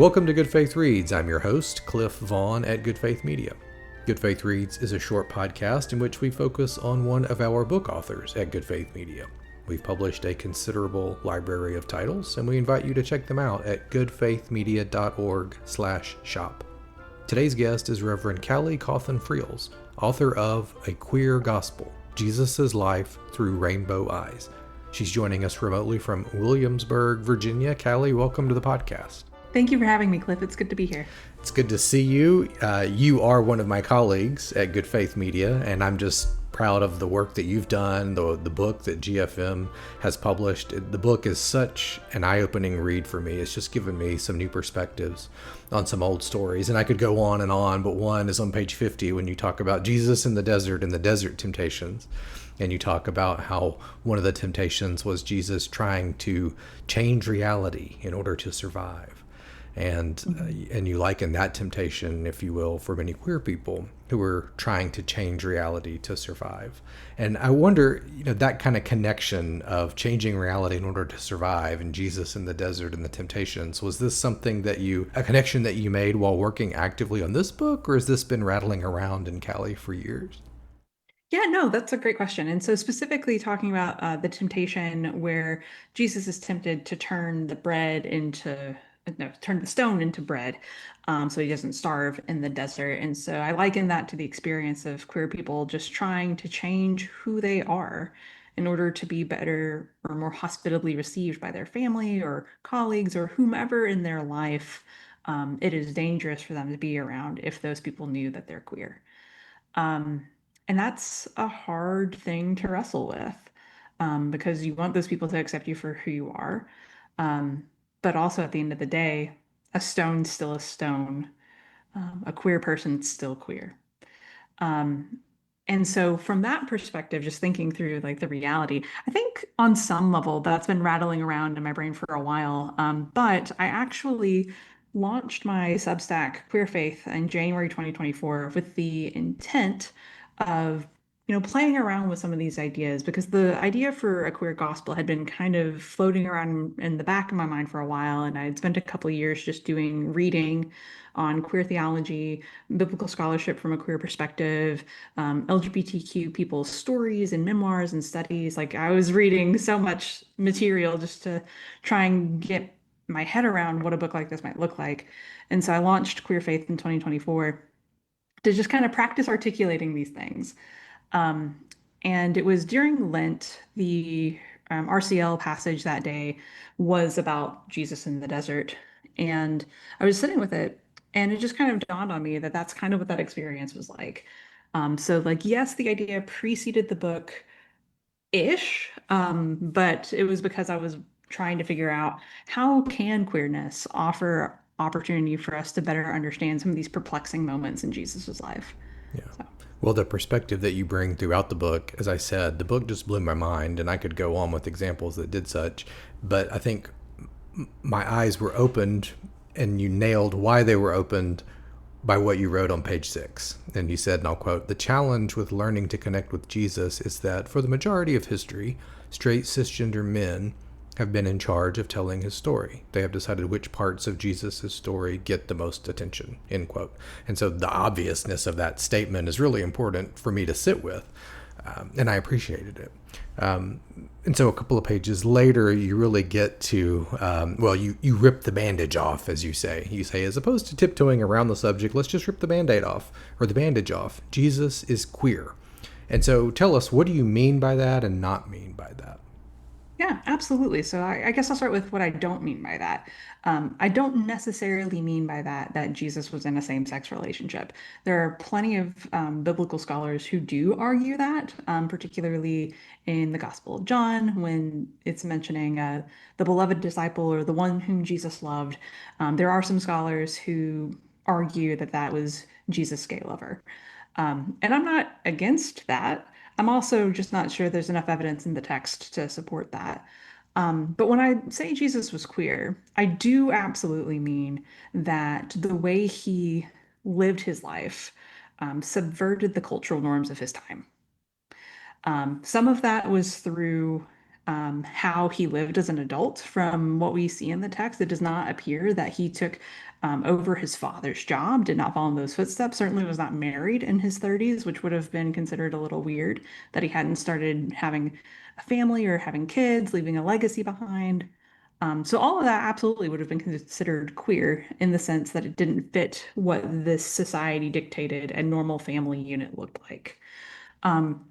Welcome to Good Faith Reads. I'm your host, Cliff Vaughn at Good Faith Media. Good Faith Reads is a short podcast in which we focus on one of our book authors at Good Faith Media. We've published a considerable library of titles, and we invite you to check them out at goodfaithmedia.org/shop. Today's guest is Reverend Cawthon-Freels, author of A Queer Gospel, Jesus' Life Through Rainbow Eyes. She's joining us remotely from Williamsburg, Virginia. Callie, welcome to the podcast. Thank you for having me, Cliff. It's good to be here. It's good to see you. You are one of my colleagues at Good Faith Media, and I'm just proud of the work that you've done, the book that GFM has published. The book is such an eye-opening read for me. It's just given me some new perspectives on some old stories, and I could go on and on, but one is on page 50 when you talk about Jesus in the desert and the desert temptations. And you talk about how one of the temptations was Jesus trying to change reality in order to survive. And you liken that temptation, if you will, for many queer people who are trying to change reality to survive. And I wonder, that kind of connection of changing reality in order to survive and Jesus in the desert and the temptations, was this something a connection that you made while working actively on this book, or has this been rattling around in Cali for years? Yeah, no, that's a great question. And so specifically talking about the temptation where Jesus is tempted to turn turn the stone into bread, so he doesn't starve in the desert. And so I liken that to the experience of queer people just trying to change who they are in order to be better or more hospitably received by their family or colleagues or whomever in their life it is dangerous for them to be around if those people knew that they're queer. Um, and that's a hard thing to wrestle with because you want those people to accept you for who you are. Um, but also at the end of the day, a stone's still a stone. A queer person's still queer. Um, and so from that perspective, just thinking through like the reality, I think on some level that's been rattling around in my brain for a while. But I actually launched my Substack Queer Faith in January 2024 with the intent of playing around with some of these ideas because the idea for a queer gospel had been kind of floating around in the back of my mind for a while, and I had spent a couple of years just doing reading on queer theology, biblical scholarship from a queer perspective, LGBTQ people's stories and memoirs and studies. Like I was reading so much material just to try and get my head around what a book like this might look like. And so I launched Queer Faith in 2024 to just kind of practice articulating these things. Um, and it was during Lent, the RCL passage that day was about Jesus in the desert. And I was sitting with it, and it just kind of dawned on me that that's kind of what that experience was like. So, like, yes, the idea preceded the book ish, but it was because I was trying to figure out how can queerness offer opportunity for us to better understand some of these perplexing moments in Jesus's life. Yeah. So. Well, the perspective that you bring throughout the book, as I said, the book just blew my mind, and I could go on with examples that did such, but I think my eyes were opened, and you nailed why they were opened by what you wrote on page 6. And you said, and I'll quote, "The challenge with learning to connect with Jesus is that for the majority of history, straight cisgender men have been in charge of telling his story. They have decided which parts of Jesus' story get the most attention," end quote. And so the obviousness of that statement is really important for me to sit with, and I appreciated it. And so a couple of pages later, you really get to, you rip the bandage off, as you say. You say, as opposed to tiptoeing around the subject, let's just rip the Band-Aid off, or the bandage off. Jesus is queer. And so tell us, what do you mean by that and not mean by that? Yeah, absolutely. So I guess I'll start with what I don't mean by that. I don't necessarily mean by that Jesus was in a same-sex relationship. There are plenty of biblical scholars who do argue that, particularly in the Gospel of John, when it's mentioning the beloved disciple or the one whom Jesus loved. There are some scholars who argue that that was Jesus' gay lover. And I'm not against that. I'm also just not sure there's enough evidence in the text to support that. But when I say Jesus was queer, I do absolutely mean that the way he lived his life subverted the cultural norms of his time. Some of that was through how he lived as an adult. From what we see in the text, it does not appear that he took over his father's job, did not follow in those footsteps, certainly was not married in his 30s, which would have been considered a little weird that he hadn't started having a family or having kids, leaving a legacy behind. So all of that absolutely would have been considered queer in the sense that it didn't fit what this society dictated a normal family unit looked like. Um,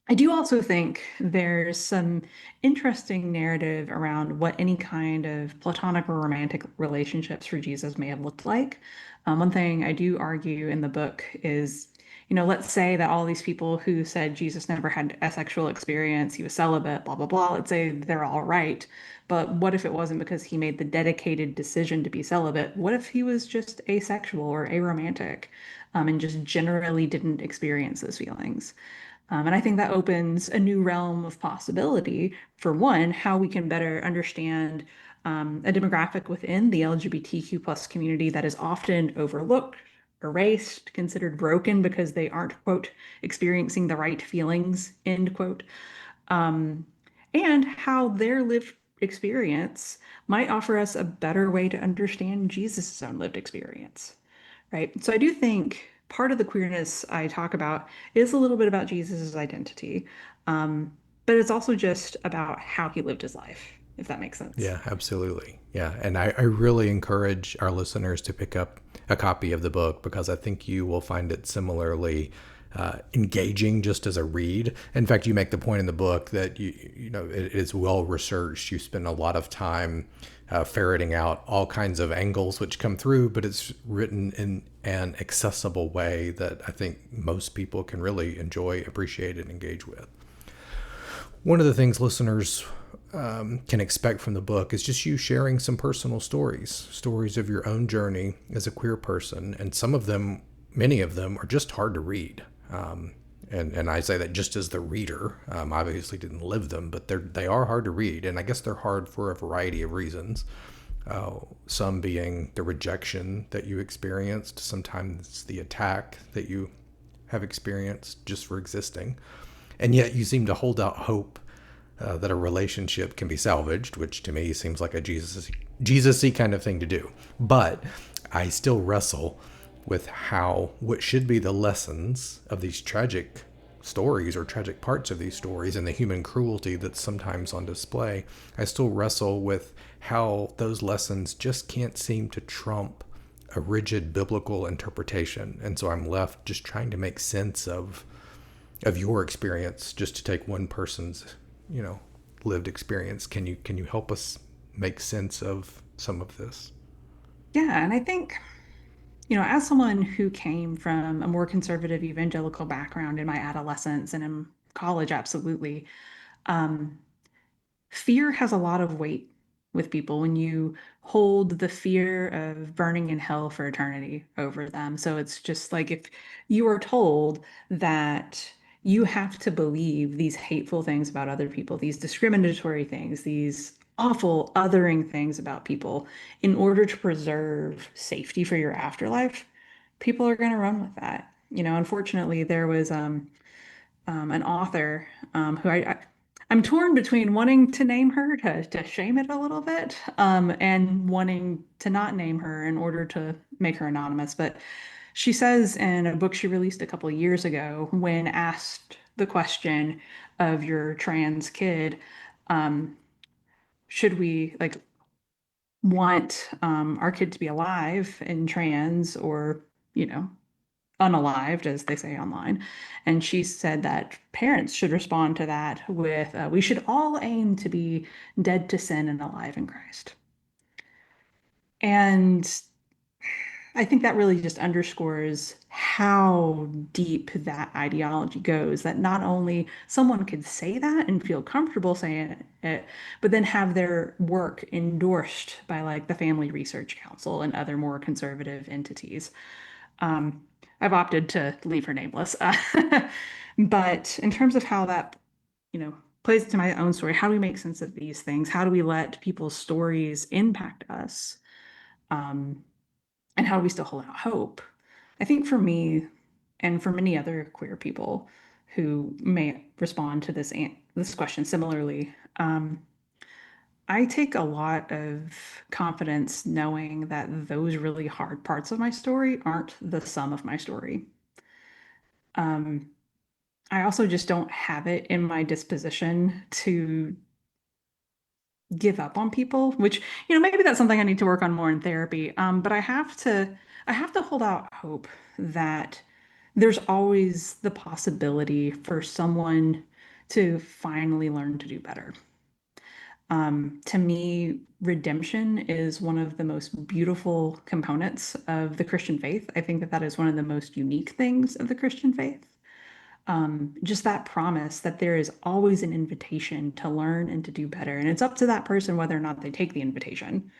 I do also think there's some interesting narrative around what any kind of platonic or romantic relationships for Jesus may have looked like. One thing I do argue in the book is, let's say that all these people who said Jesus never had a sexual experience, he was celibate, blah, blah, blah, let's say they're all right. But what if it wasn't because he made the dedicated decision to be celibate? What if he was just asexual or aromantic, and just generally didn't experience those feelings? And I think that opens a new realm of possibility for one, how we can better understand a demographic within the LGBTQ plus community that is often overlooked, erased, considered broken because they aren't, quote, experiencing the right feelings, end quote. Um, and how their lived experience might offer us a better way to understand Jesus' own lived experience. Right. So I do think part of the queerness I talk about is a little bit about Jesus's identity, but it's also just about how he lived his life, if that makes sense. Yeah, absolutely. Yeah. And I really encourage our listeners to pick up a copy of the book because I think you will find it similarly engaging just as a read. In fact, you make the point in the book that it is well researched. You spend a lot of time ferreting out all kinds of angles which come through, but it's written in an accessible way that I think most people can really enjoy, appreciate, and engage with. One of the things listeners can expect from the book is just you sharing some personal stories of your own journey as a queer person. And some of them, many of them, are just hard to read. And I say that just as the reader. Obviously didn't live them, but they are hard to read. And I guess they're hard for a variety of reasons. Some being the rejection that you experienced, sometimes the attack that you have experienced just for existing. And yet you seem to hold out hope that a relationship can be salvaged, which to me seems like a Jesus-y kind of thing to do. But I still wrestle with what should be the lessons of these tragic stories or tragic parts of these stories and the human cruelty that's sometimes on display. I still wrestle with how those lessons just can't seem to trump a rigid biblical interpretation. And so I'm left just trying to make sense of your experience, just to take one person's, lived experience. Can you help us make sense of some of this? Yeah, and I think, as someone who came from a more conservative evangelical background in my adolescence and in college, absolutely, um, fear has a lot of weight with people when you hold the fear of burning in hell for eternity over them. So it's just like if you are told that you have to believe these hateful things about other people, these discriminatory things, these awful othering things about people in order to preserve safety for your afterlife, people are going to run with that. Unfortunately, there was an author who I'm torn between wanting to name her to shame it a little bit, and wanting to not name her in order to make her anonymous. But she says in a book she released a couple of years ago, when asked the question of your trans kid, um, should we like want our kid to be alive and trans or, you know, unalived, as they say online. And she said that parents should respond to that with, we should all aim to be dead to sin and alive in Christ. And I think that really just underscores how deep that ideology goes, that not only someone could say that and feel comfortable saying it, but then have their work endorsed by like the Family Research Council and other more conservative entities. Um, I've opted to leave her nameless. But in terms of how that, plays to my own story, how do we make sense of these things? How do we let people's stories impact us? Um, and how do we still hold out hope? I think for me, and for many other queer people who may respond to this question similarly, Um, I take a lot of confidence knowing that those really hard parts of my story aren't the sum of my story. Um, I also just don't have it in my disposition to give up on people, which, maybe that's something I need to work on more in therapy. But I have to hold out hope that there's always the possibility for someone to finally learn to do better. To me, redemption is one of the most beautiful components of the Christian faith. I think that that is one of the most unique things of the Christian faith. Just that promise that there is always an invitation to learn and to do better. And it's up to that person whether or not they take the invitation.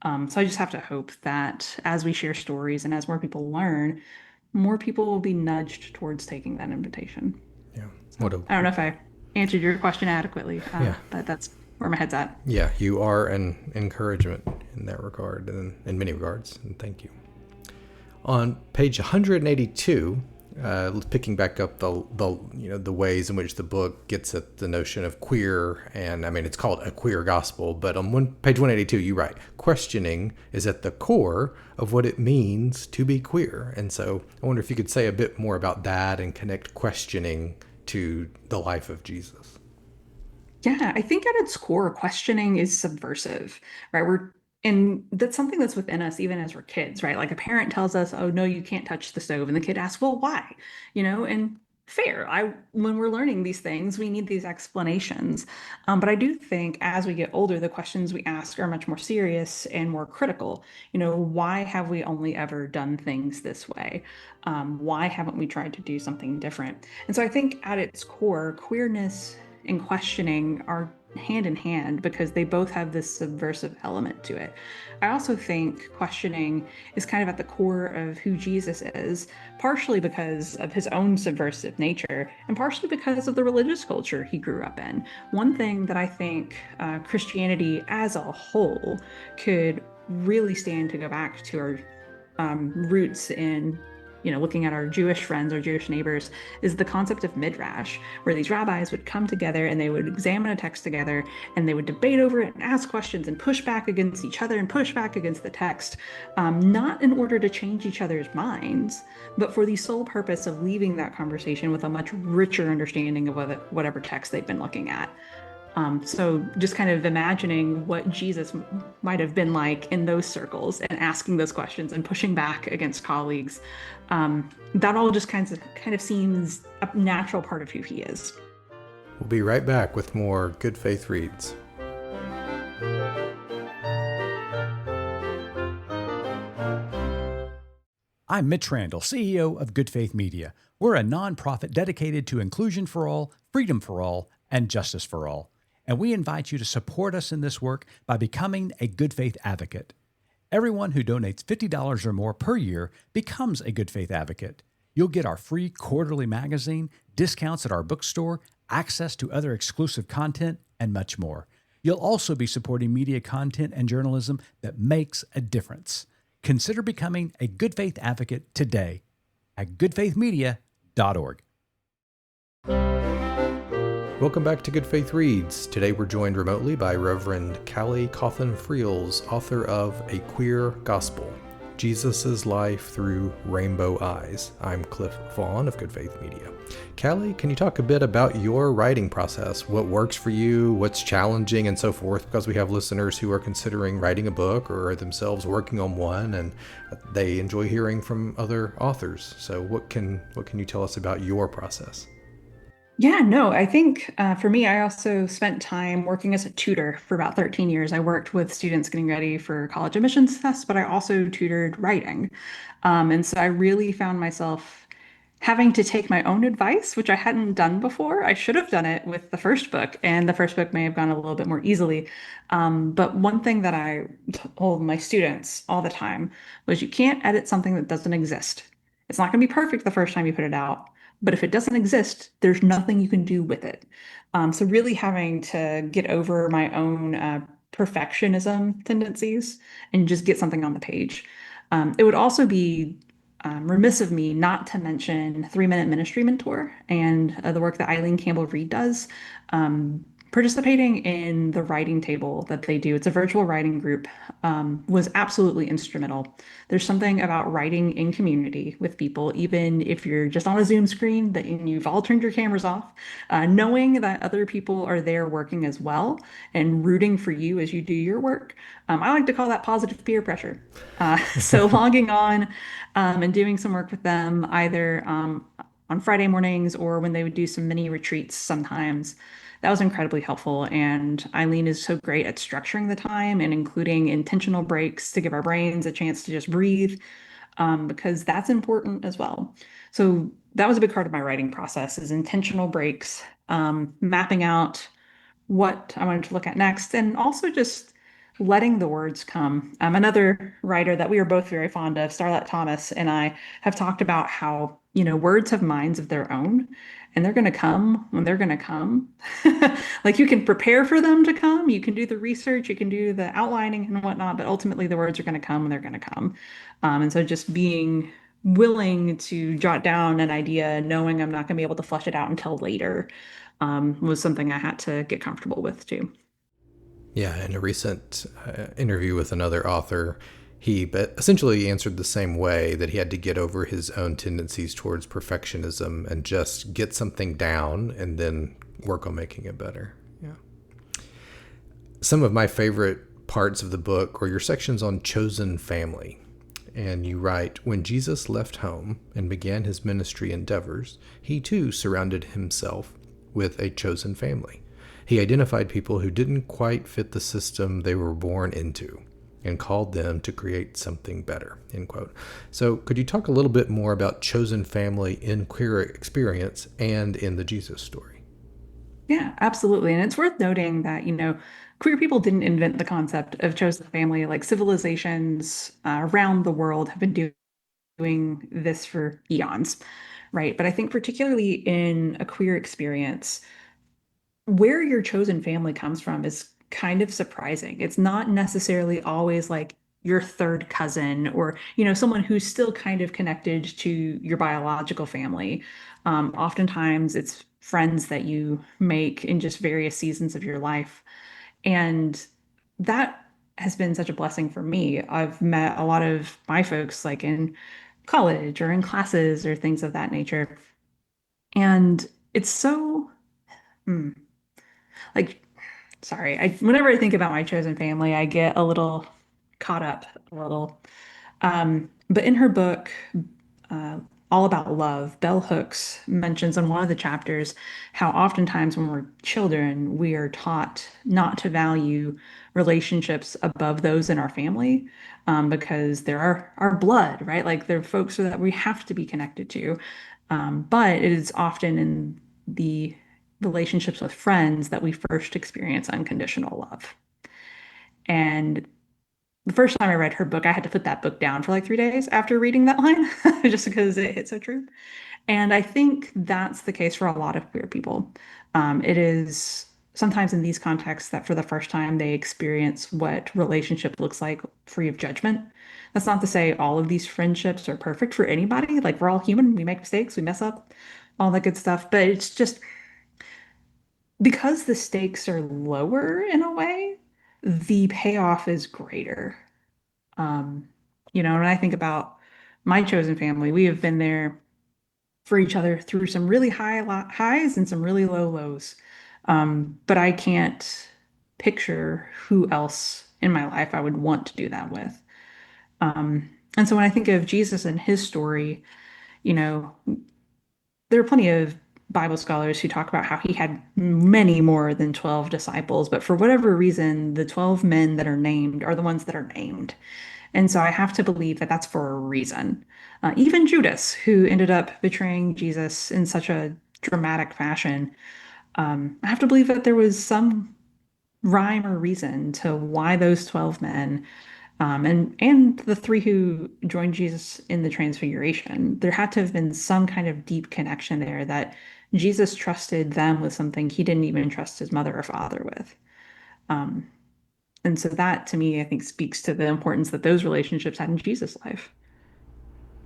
So I just have to hope that as we share stories and as more people learn, more people will be nudged towards taking that invitation. Yeah. So What a I don't know if I answered your question adequately, yeah. but that's where my head's at. Yeah, you are an encouragement in that regard, and in many regards, and thank you. On page 182, picking back up the ways in which the book gets at the notion of queer, and I mean it's called a queer gospel, but on page 182 you write, questioning is at the core of what it means to be queer. And so I wonder if you could say a bit more about that and connect questioning to the life of Jesus. Yeah, I think at its core, questioning is subversive, right? And that's something that's within us even as we're kids, right? Like a parent tells us, "Oh, no, you can't touch the stove." And the kid asks, "Well, why?" And fair. When we're learning these things, we need these explanations. But I do think as we get older, the questions we ask are much more serious and more critical. Why have we only ever done things this way? Why haven't we tried to do something different? And so I think at its core, queerness and questioning are hand in hand because they both have this subversive element to it. I also think questioning is kind of at the core of who Jesus is, partially because of his own subversive nature and partially because of the religious culture he grew up in. One thing that I think Christianity as a whole could really stand to go back to our roots in looking at our Jewish friends, our Jewish neighbors, is the concept of midrash, where these rabbis would come together and they would examine a text together and they would debate over it and ask questions and push back against each other and push back against the text, not in order to change each other's minds, but for the sole purpose of leaving that conversation with a much richer understanding of whatever text they've been looking at. So just kind of imagining what Jesus might have been like in those circles and asking those questions and pushing back against colleagues. That all just kind of seems a natural part of who he is. We'll be right back with more Good Faith Reads. I'm Mitch Randall, CEO of Good Faith Media. We're a nonprofit dedicated to inclusion for all, freedom for all, and justice for all. And we invite you to support us in this work by becoming a Good Faith Advocate. Everyone who donates $50 or more per year becomes a Good Faith Advocate. You'll get our free quarterly magazine, discounts at our bookstore, access to other exclusive content, and much more. You'll also be supporting media content and journalism that makes a difference. Consider becoming a Good Faith Advocate today at goodfaithmedia.org. Welcome back to Good Faith Reads. Today we're joined remotely by Reverend Callie Cawthon-Freels, author of A Queer Gospel, Jesus' Life Through Rainbow Eyes. I'm Cliff Vaughn of Good Faith Media. Callie, can you talk a bit about your writing process? What works for you, what's challenging, and so forth? Because we have listeners who are considering writing a book or are themselves working on one, and they enjoy hearing from other authors. So what can you tell us about your process? Yeah, no, I think for me, I also spent time working as a tutor for about 13 years. I worked with students getting ready for college admissions tests, but I also tutored writing. And so I really found myself having to take my own advice, which I hadn't done before. I should have done it with the first book, and the first book may have gone a little bit more easily. But one thing that I told my students all the time was you can't edit something that doesn't exist. It's not going to be perfect the first time you put it out, but if it doesn't exist, there's nothing you can do with it. So really having to get over my own perfectionism tendencies and just get something on the page. It would also be remiss of me not to mention 3 Minute Ministry Mentor and the work that Eileen Campbell Reed does. participating in the writing table that they do, it's a virtual writing group, was absolutely instrumental. There's something about writing in community with people, even if you're just on a Zoom screen that you've all turned your cameras off, knowing that other people are there working as well and rooting for you as you do your work. I like to call that positive peer pressure. So logging on and doing some work with them, either on Friday mornings or when they would do some mini retreats sometimes. That was incredibly helpful. And Eileen is so great at structuring the time and including intentional breaks to give our brains a chance to just breathe, because that's important as well. So that was a big part of my writing process is intentional breaks, mapping out what I wanted to look at next, and also just letting the words come. Another writer that we are both very fond of, Starlett Thomas, and I have talked about how, words have minds of their own, and they're going to come when they're going to come. Like you can prepare for them to come, you can do the research, you can do the outlining and whatnot, but ultimately the words are going to come when they're going to come. And so just being willing to jot down an idea, knowing I'm not going to be able to flesh it out until later, was something I had to get comfortable with too. Yeah, in a recent interview with another author, he essentially answered the same way, that he had to get over his own tendencies towards perfectionism and just get something down and then work on making it better. Yeah. Some of my favorite parts of the book are your sections on chosen family. And you write, when Jesus left home and began his ministry endeavors, he too surrounded himself with a chosen family. He identified people who didn't quite fit the system they were born into and called them to create something better, end quote. So could you talk a little bit more about chosen family in queer experience and in the Jesus story? Yeah, absolutely. And it's worth noting that, queer people didn't invent the concept of chosen family. Like civilizations around the world have been doing this for eons, right? But I think particularly in a queer experience, where your chosen family comes from is kind of surprising. It's not necessarily always like your third cousin or, someone who's still kind of connected to your biological family. Oftentimes it's friends that you make in just various seasons of your life. And that has been such a blessing for me. I've met a lot of my folks like in college or in classes or things of that nature. And it's so, hmm, like sorry, whenever I think about my chosen family, I get a little caught up, a little. But in her book, uh, All About Love, Bell Hooks mentions in one of the chapters how oftentimes when we're children, we are taught not to value relationships above those in our family, because they're our blood, right? Like they're folks that we have to be connected to. But it is often in the relationships with friends that we first experience unconditional love. And the first time I read her book, I had to put that book down for like 3 days after reading that line, just because it hit so true. And I think that's the case for a lot of queer people. It is sometimes in these contexts that for the first time they experience what relationship looks like free of judgment. That's not to say all of these friendships are perfect for anybody. Like we're all human, we make mistakes, we mess up, all that good stuff. But it's just because the stakes are lower in a way, the payoff is greater. Um, when I think about my chosen family, we have been there for each other through some really highs and some really low lows. But I can't picture who else in my life I would want to do that with. And so when I think of Jesus and his story, you know, there are plenty of Bible scholars who talk about how he had many more than 12 disciples, but for whatever reason, the 12 men that are named are the ones that are named. And so I have to believe that that's for a reason. Even Judas, who ended up betraying Jesus in such a dramatic fashion, I have to believe that there was some rhyme or reason to why those 12 men, and the three who joined Jesus in the Transfiguration, there had to have been some kind of deep connection there that Jesus trusted them with something he didn't even trust his mother or father with. Um, and so that to me, I think speaks to the importance that those relationships had in Jesus' life.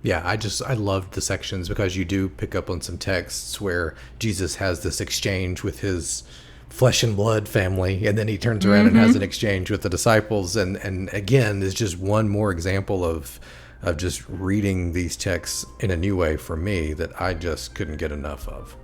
Yeah, I loved the sections because you do pick up on some texts where Jesus has this exchange with his flesh and blood family, and then he turns around and has an exchange with the disciples, and again is just one more example of just reading these texts in a new way for me that I just couldn't get enough of.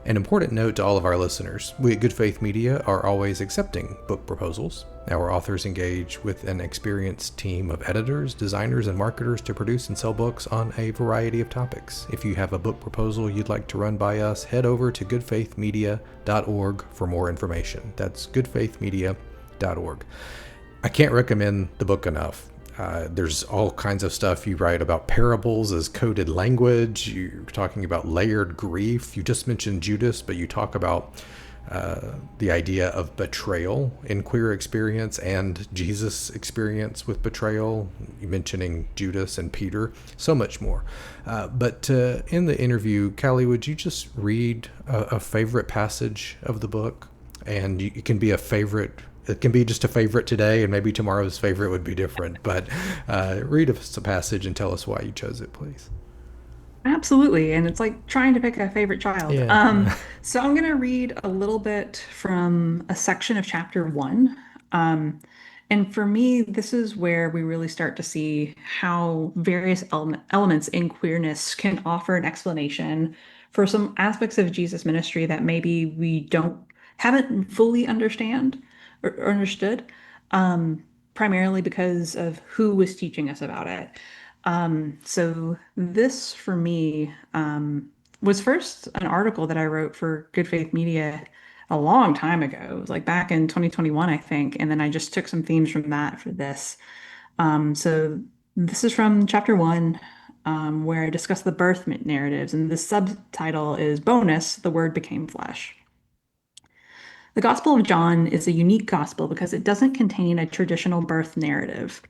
An important note to all of our listeners: we at Good Faith Media are always accepting book proposals. Our authors engage with an experienced team of editors, designers, and marketers to produce and sell books on a variety of topics. If you have a book proposal you'd like to run by us, head over to goodfaithmedia.org for more information. That's goodfaithmedia.org. I can't recommend the book enough. There's all kinds of stuff you write about parables as coded language. You're talking about layered grief. You just mentioned Judas, but you talk about the idea of betrayal in queer experience and Jesus' experience with betrayal. You're mentioning Judas and Peter, so much more. But in the interview, Callie, would you just read a favorite passage of the book? And it can be a favorite. It can be just a favorite today, and maybe tomorrow's favorite would be different. But read us a passage and tell us why you chose it, please. Absolutely. And it's like trying to pick a favorite child. Yeah. So I'm going to read a little bit from a section of chapter 1. And for me, this is where we really start to see how various elements in queerness can offer an explanation for some aspects of Jesus' ministry that maybe we haven't fully understood, primarily because of who was teaching us about it. So this for me was first an article that I wrote for Good Faith Media a long time ago. It was like back in 2021, I think. And then I just took some themes from that for this. So this is from chapter 1, where I discuss the birth narratives. And the subtitle is Bonus, the Word Became Flesh. The Gospel of John is a unique gospel because it doesn't contain a traditional birth narrative.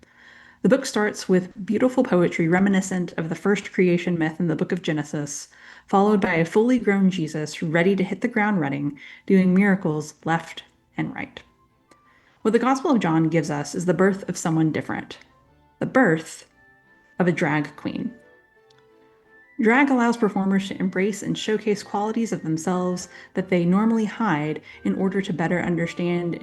The book starts with beautiful poetry reminiscent of the first creation myth in the book of Genesis, followed by a fully grown Jesus ready to hit the ground running, doing miracles left and right. What the Gospel of John gives us is the birth of someone different, the birth of a drag queen. Drag allows performers to embrace and showcase qualities of themselves that they normally hide in order to better understand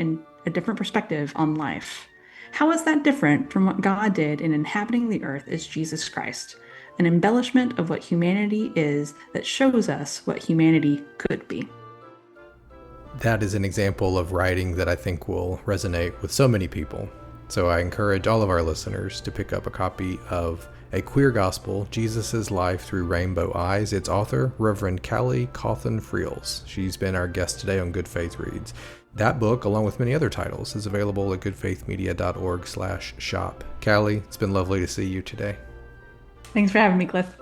a different perspective on life. How is that different from what God did in inhabiting the earth as Jesus Christ, an embellishment of what humanity is that shows us what humanity could be? That is an example of writing that I think will resonate with so many people. So I encourage all of our listeners to pick up a copy of A Queer Gospel, Jesus' Life Through Rainbow Eyes. Its author, Reverend Callie Cawthon-Freels. She's been our guest today on Good Faith Reads. That book, along with many other titles, is available at goodfaithmedia.org/shop. Callie, it's been lovely to see you today. Thanks for having me, Cliff.